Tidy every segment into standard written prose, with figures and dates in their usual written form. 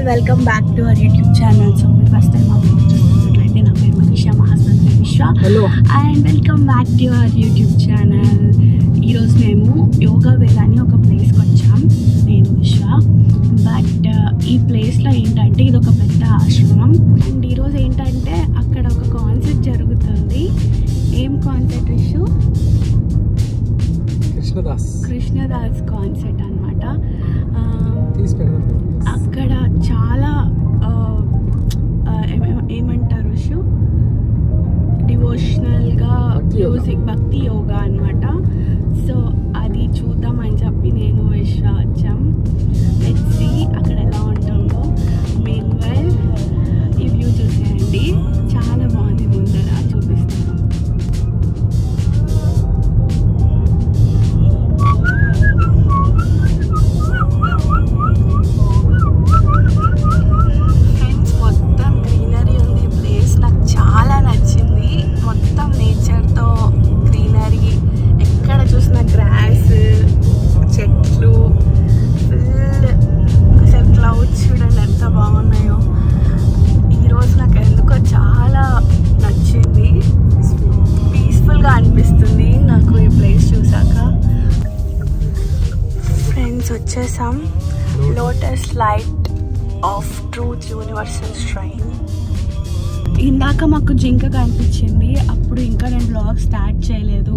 Welcome back to our YouTube channel. So మీరు first time మా video చూస్తున్నట్లయితే నా పేరు మనీషా, మా హస్బెండ్ పేరు విశ్వ. And welcome back to our YouTube channel. ఈరోజు మేము యోగా వేల్ అని ఒక ప్లేస్కి వచ్చాం, నేను విశ్వ. బట్ ఈ ప్లేస్లో ఏంటంటే ఇది ఒక పెద్ద ఆశ్రమం. అండ్ ఈరోజు ఏంటంటే అక్కడ ఒక కాన్సర్ట్ జరుగుతుంది. ఏం కాన్సర్ట్ ఇష్యూ? కృష్ణదాస్ కాన్సర్ట్ అనమాట. అక్కడ చాలా ఏమంటారు ఇష్యూ, డివోషనల్గా మ్యూజిక్, భక్తి యోగా అనమాట. సో అది చూద్దామని చెప్పి నేను విశ్వ వచ్చాం. లెట్స్ సీ అక్కడ ఎలా ఉంటుందో. మెయిన్ వెల్ ఈ వ్యూ చూసేయండి, చాలా బాగుంది. ముందర చూపిస్తాను. వచ్చేసాం. Lotus light of truth universal shrine. ఇందాక మాకు జింక కనిపించింది, అప్పుడు ఇంకా నేను బ్లాగ్ స్టార్ట్ చేయలేదు.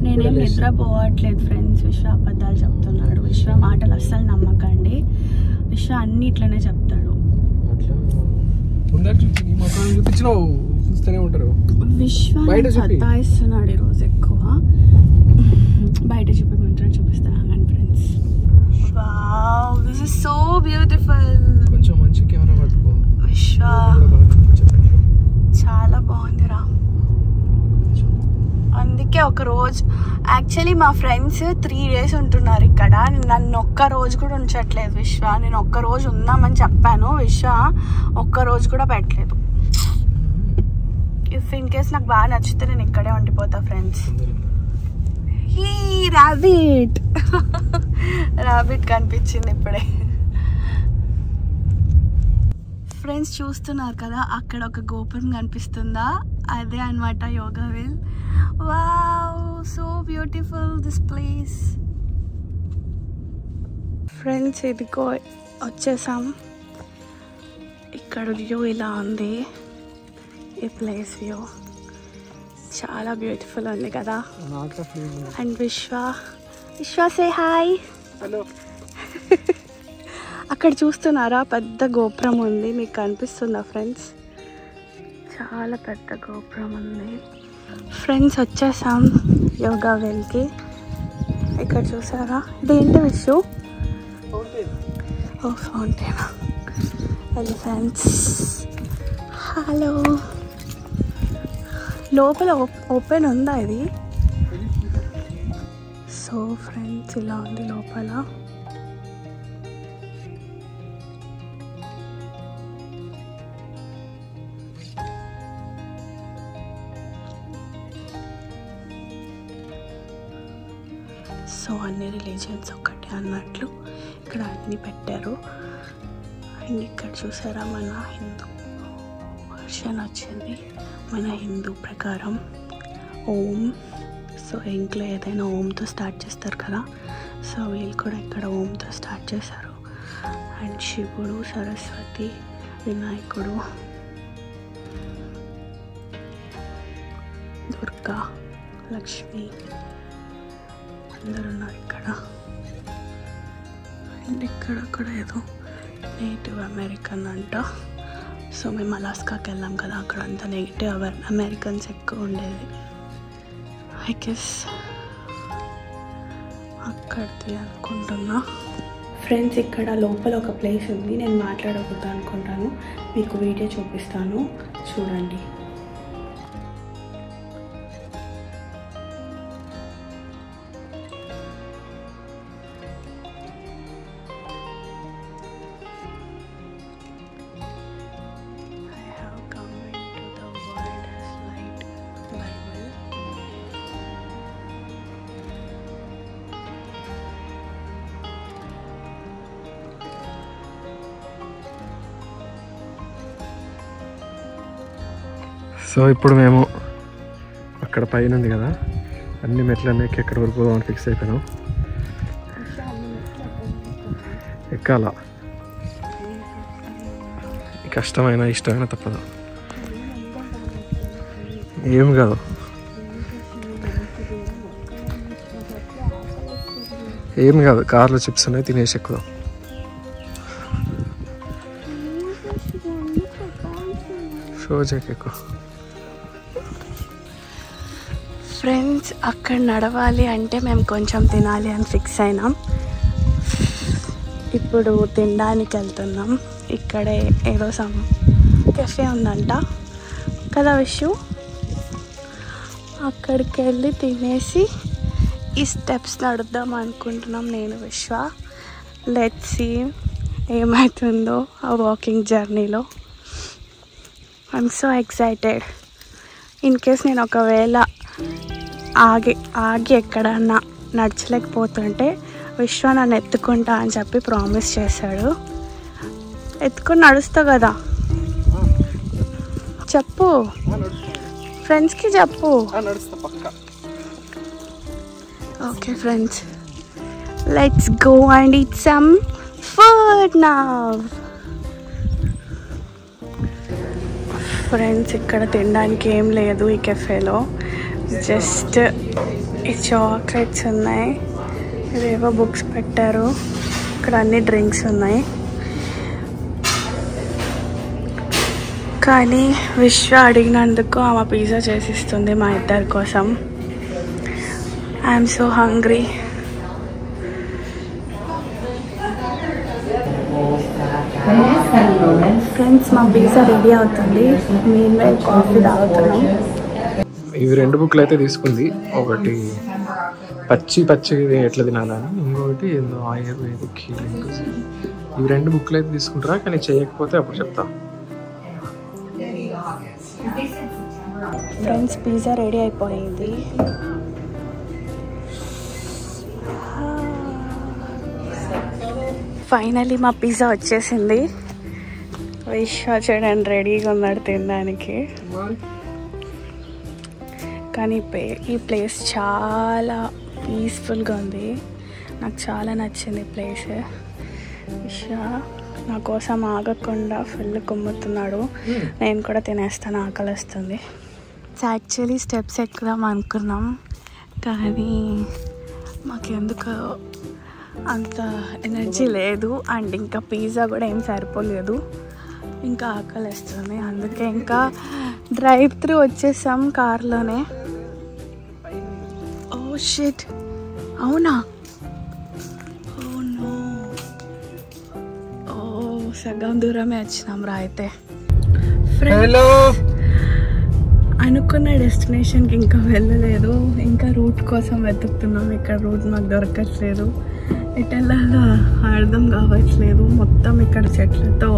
నేనేం నిద్రపోవట్లేదు ఫ్రెండ్స్. విశ్వ అబద్ధాలు చెప్తున్నాడు. విశ్వ మాటలు అస్సలు నమ్మకండి. విశ్వ అన్ని ఇట్లనే చెప్తాడు. విశ్వ సతాయిస్తున్నాడు ఈరోజు ఎక్కువ. బయట చూపించమంటారు, చూపిస్తాను కానీ friends. Wow, this is so beautiful. కొంచెం మంచి కెమెరా పట్టుకో విశ్వ, చాలా బాగుందిరా. అందుకే ఒక రోజు యాక్చువల్లీ మా ఫ్రెండ్స్ 3 days ఉంటున్నారు ఇక్కడ. నన్ను ఒక్క రోజు కూడా ఉంచట్లేదు విశ్వ. నేను ఒక్క రోజు ఉందామని చెప్పాను, విశ్వ ఒక్క రోజు కూడా పెట్టలేదు. ఇఫ్ ఇన్ కేస్ నాకు బాగా నచ్చితే నేను ఇక్కడే ఉండిపోతా ఫ్రెండ్స్. ఈ ర్యాబిట్ కనిపించింది ఇప్పుడే. ఫ్రెండ్స్ చూస్తున్నారు కదా, అక్కడ ఒక గోపురం కనిపిస్తుందా, అదే అనమాట యోగా వేల్. Wow, so beautiful this place. Friends ఇదిగో వచ్చేసాం. ఇక్కడ వ్యూ ఇలా ఉంది. ఈ ప్లేస్ వ్యూ చాలా బ్యూటిఫుల్ ఉంది కదా. అండ్ విశ్వ సే హాయ్. హలో. అక్కడ చూస్తున్నారా, పెద్ద గోపురం ఉంది, మీకు కనిపిస్తుందా ఫ్రెండ్స్? చాలా పెద్ద గోపురం ఉంది. ఫ్రెండ్స్ వచ్చేసాం యోగా వేల్కి. ఇక్కడ చూసారా, ఇదేంటి విషయం? ఓ ఫౌంటైన్. ఎలిఫెంట్స్. హలో. లోపల ఓపెన్ ఉందా ఇది? సో ఫ్రెండ్స్ ఇలా ఉంది లోపల. సో అన్ని రిలీజియన్స్ ఒకటే అన్నట్లు ఇక్కడ అన్ని పెట్టారు. అండ్ ఇక్కడ చూసారా మన హిందూ వర్షన్ వచ్చింది. మన హిందూ ప్రకారం ఓం. సో ఇంట్లో ఏదైనా ఓంతో స్టార్ట్ చేస్తారు కదా, సో వీళ్ళు కూడా ఇక్కడ ఓంతో స్టార్ట్ చేశారు. అండ్ శివుడు, సరస్వతి, వినాయకుడు, దుర్గా, లక్ష్మి అందరు ఉన్నారు ఇక్కడ. అండ్ ఇక్కడ కూడా ఏదో నేటివ్ అమెరికన్ అంట. సో మేము అలాస్కాకి వెళ్ళాం కదా, అక్కడ అంతా నెగిటివ్ అమెరికన్స్ ఎక్కువ ఉండేది. ఐ గెస్ అక్కడిది అనుకుంటున్నా. ఫ్రెండ్స్ ఇక్కడ లోపల ఒక ప్లేస్ ఉంది, నేను మాట్లాడకూడదు అనుకుంటాను, మీకు వీడియో చూపిస్తాను చూడండి. సో ఇప్పుడు మేము అక్కడ పైన ఉంది కదా అన్ని మెట్లన్నీ ఎక్కి ఎక్కడి వరకు పోదామని ఫిక్స్ అయిపోయినాం. ఎక్కాల, కష్టమైన ఇష్టమైన తప్పదు. ఏం కాదు, ఏం కాదు, కార్లో చిప్స్ ఉన్నాయి తినేసి ఎక్కుదాం. షోజాకి ఎక్కువ. ఫ్రెండ్స్, అక్కడ నడవాలి అంటే మేము కొంచెం తినాలి అని ఫిక్స్ అయినాం. ఇప్పుడు తినడానికి వెళ్తున్నాం. ఇక్కడే ఏదో కెఫే ఉందంట కదా విషు, అక్కడికి వెళ్ళి తినేసి ఈ స్టెప్స్ నడుద్దాం అనుకుంటున్నాం నేను విశ్వ. లెట్స్ సీ ఏమవుతుందో ఆ వాకింగ్ జర్నీలో. I'm so excited. In case నేను ఒకవేళ ఆగి ఎక్కడన్నా నడచలేకపోతుంటే విశ్వ నన్ను ఎత్తుకుంటా అని చెప్పి ప్రామిస్ చేశాడు. ఎత్తుకొని నడుస్తా కదా, చెప్పు ఫ్రెండ్స్కి చెప్పు. Okay friends, let's go and eat some food now. Friends, ఇక్కడ తినడానికి ఏం లేదు ఈ కెఫేలో. జస్ట్ ఈ చాక్లెట్స్ ఉన్నాయి, ఇవేవో బుక్స్ పెట్టారు, ఇక్కడ అన్ని డ్రింక్స్ ఉన్నాయి. కానీ విశ్వ అడిగినందుకు ఆమె పిజ్జా చేసిస్తుంది మా ఇద్దరి కోసం. I'm so hungry. ఫ్రెండ్స్, మా పిజ్జా రెడీ అవుతుంది. మేము కాఫీ తాగుతున్నాం. ఇవి 2 బుక్లు అయితే తీసుకుంది. ఒకటి పచ్చి ఎట్లా తినాలని, ఇంకొకటి ఏందో ఆయుర్వేదిక్ హీలింగ్. ఇవి 2 బుక్లు అయితే తీసుకుంటారా, కానీ చేయకపోతే అప్పుడు చెప్తా. ఫ్రెండ్స్, పిజ్జా రెడీ అయిపోయింది. ఫైనలీ మా పిజ్జా వచ్చేసింది. విశ్వ చూడండి రెడీగా ఉన్నాడు తినడానికి. కానీ ఈ ప్లేస్ చాలా పీస్ఫుల్గా ఉంది. నాకు చాలా నచ్చింది ఈ ప్లేస్. విశ్వ నా కోసం ఆగకుండా ఫుల్ కుమ్ముతున్నాడు. నేను కూడా తినేస్తాను, ఆకలి వస్తుంది. యాక్చువల్లీ స్టెప్స్ ఎక్కుదాం అనుకున్నాం, కానీ మాకెందుకు అంత ఎనర్జీ లేదు. అండ్ ఇంకా పిజ్జా కూడా ఏం సరిపోలేదు, ఇంకా ఆకలి వస్తుంది. అందుకే ఇంకా డ్రైవ్ త్రూ వచ్చేసాం కార్లోనే. ఓ షిట్, అవునా? ఓ నో, ఓ సగం దూరమే వచ్చినాం రా. అయితే హలో, అనుకున్న డెస్టినేషన్కి ఇంకా వెళ్ళలేదు. ఇంకా రూట్ కోసం వెతుకుతున్నాం. ఇక్కడ రూట్ మాకు దొరకట్లేదు. ఎటెల్లాగా అర్థం కావట్లేదు. మొత్తం ఇక్కడ చెట్లతో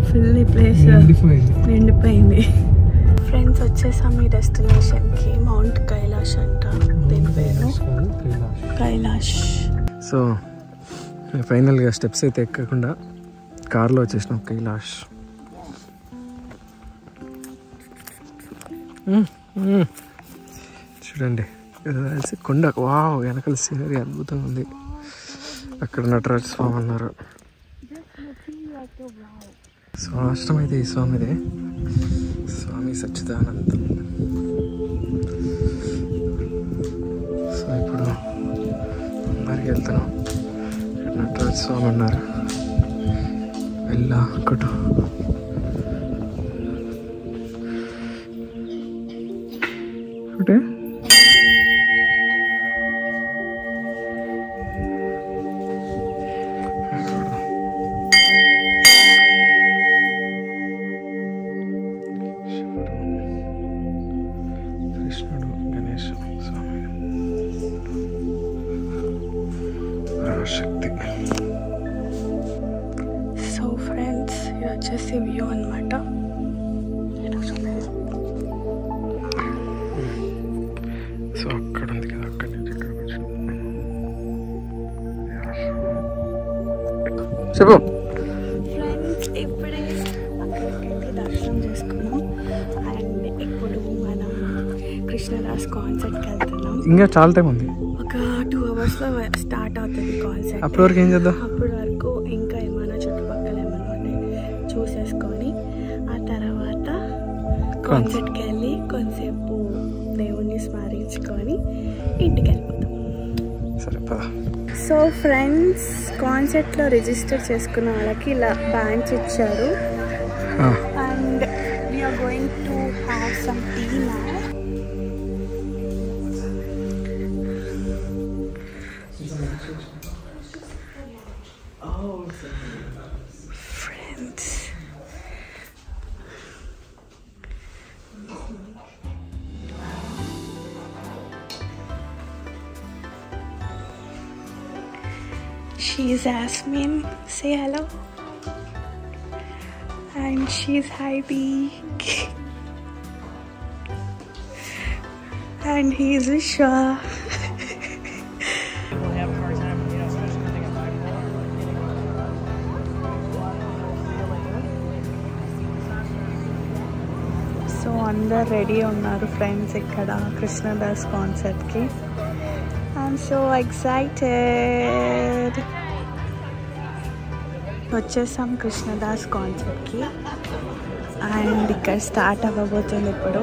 ఫుల్ ఈ ప్లేస్ నిండిపోయింది. ఫ్రెండ్స్, వచ్చేసాం ఈ డెస్టినేషన్కి. మౌంట్ కైలాష్ అంట దీని పేరు, కైలాష్. సో ఫైనల్గా స్టెప్స్ అయితే ఎక్కకుండా కార్లో వచ్చేసినాం కైలాష్. చూడండి కొండ, వావ్, వెనకాల సీనరీ అద్భుతంగా ఉంది. అక్కడ నటరాజ స్వామి అన్నారు. స్వాష్టం అయితే ఈ స్వామిదే, స్వామి సచ్చిదానందం. సో ఇప్పుడు అందరికి వెళ్తున్నాం. నటరాజ స్వామి అన్నారు, వెళ్ళా ఒకటి. ఒకటే కృష్ణుడు, గణేష్ స్వామి, శక్తి. సో ఫ్రెండ్స్, ఇది వచ్చేసి వ్యూ అనమాట. సో అక్కడ ఉంది కదా, అక్కడి నుంచి ఇక్కడికి వచ్చాం. చెప్పు. ఫ్రెండ్స్, ఇప్పుడే అక్కడికి వెళ్ళి దర్శనం చేసుకున్నాం. అండ్ ఇప్పుడు కృష్ణదాస్ కాన్సర్ట్కి వెళ్తున్నాం. ఇంకా చాలా టైం ఉంది. ఒక 2 అవర్స్లో స్టార్ట్ అవుతుంది కాన్సర్ట్. అప్పటి వరకు ఏం చేద్దాం? అప్పటి వరకు ఇంకా ఏమైనా చుట్టుపక్కల ఏమైనా ఉన్నాయి చూసేసుకొని ఆ తర్వాత కాన్సర్ట్కి వెళ్ళి కొంతసేపు దేవుణ్ణి స్మరించుకొని ఇంటికి వెళ్ళిపోతాం. సరే పద. సో ఫ్రెండ్స్, కాన్సర్ట్లో రిజిస్టర్ చేసుకున్న వాళ్ళకి ఇలా బ్యాండ్స్ ఇచ్చారు. And we are going to have some tea now. Friends, she's Asmin. Say hello. And she's Heidi. And he's Vishwa. So అందరు రెడీ ఉన్నారు ఫ్రెండ్స్ ఇక్కడ కృష్ణదాస్ కాన్సర్ట్కి. I'm so excited. వచ్చేసాం కృష్ణదాస్ కాన్సర్ట్కి అండ్ ఇక్కడ స్టార్ట్ అవ్వబోతుంది ఇప్పుడు.